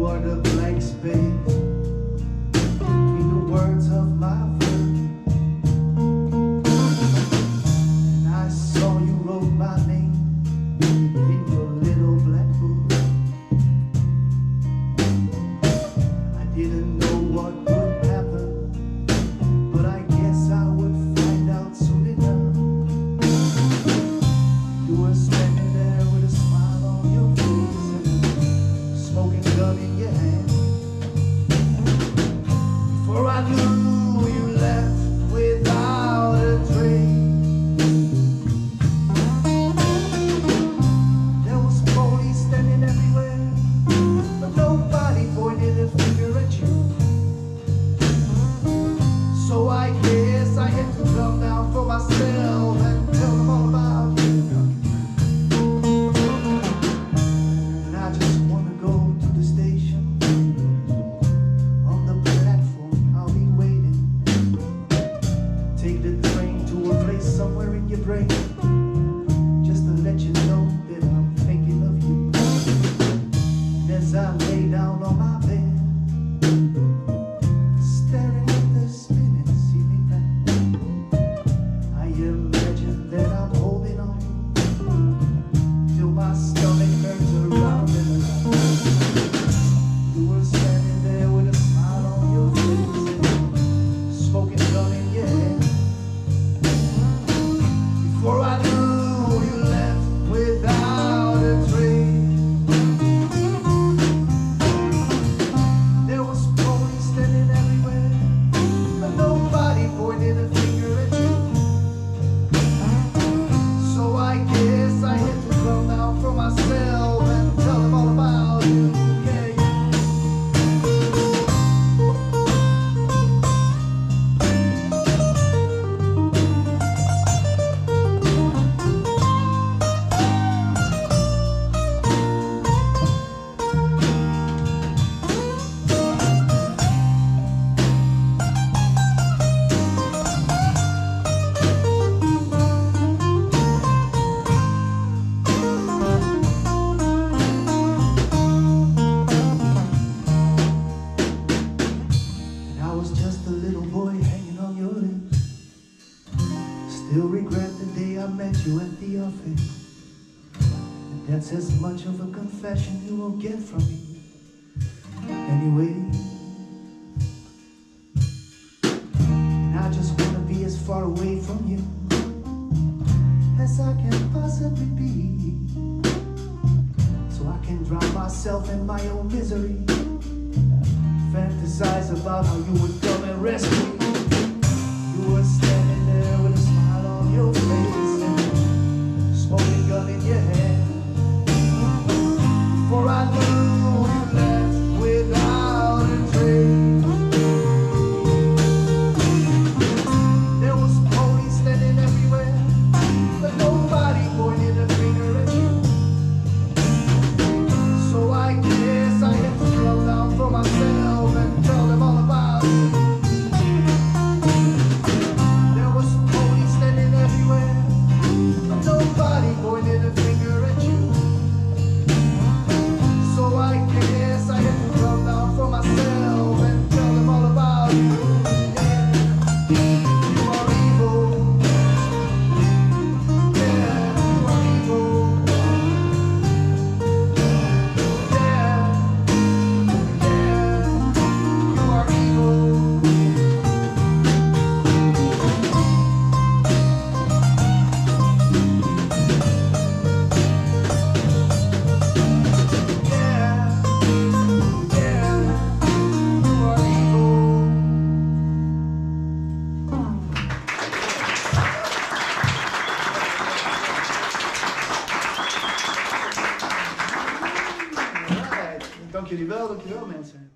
are the blank space between the words of my verse. And I saw you wrote my name in your little black book. I didn't know what would happen, but I guess I would find out soon enough. You were standing there with a smile on your face and a smoking gun in your hand. Before I knew, you left without a trace. There was police standing everywhere, but nobody pointed a finger at you. So I guess I had to come down for myself and tell them all about you. And I just want to go to the station. On the platform I'll be waiting. Take the train to a place somewhere in your brain, just to let you know that I'm thinking of you. And as I lay down on my bed, staring at the spinning ceiling fan, I imagine that I'm holding on till my stomach turns around and around. You were standing there with a smile on your face and a smoking gun in your hand. Before I knew, you left without a trace. There was police standing everywhere, but nobody pointed a finger at you. So I guess I had to come down for myself and tell them all about you. Yeah, yeah. And I was just a little boy hanging on your lips. Still regret the day I met you at the office. And that's as much of a confession you will get from me. Anyway. And I just want to be as far away from you as I can possibly be, so I can drown myself in my own misery. Fantasize about how you would come and rescue me. You were standing there with a smile on your face and a smoking gun in your hand. Before I knew, you left without a trace. There was police standing everywhere, but nobody pointed a finger at you. So I guess I had to come down for myself and tell them all about you. There was police standing everywhere, but nobody pointed a finger at you. So I guess I had to come down for myself and tell them all about you. Yeah, you are evil. Yeah, you are evil. Yeah, you are evil. Dank jullie wel, mensen.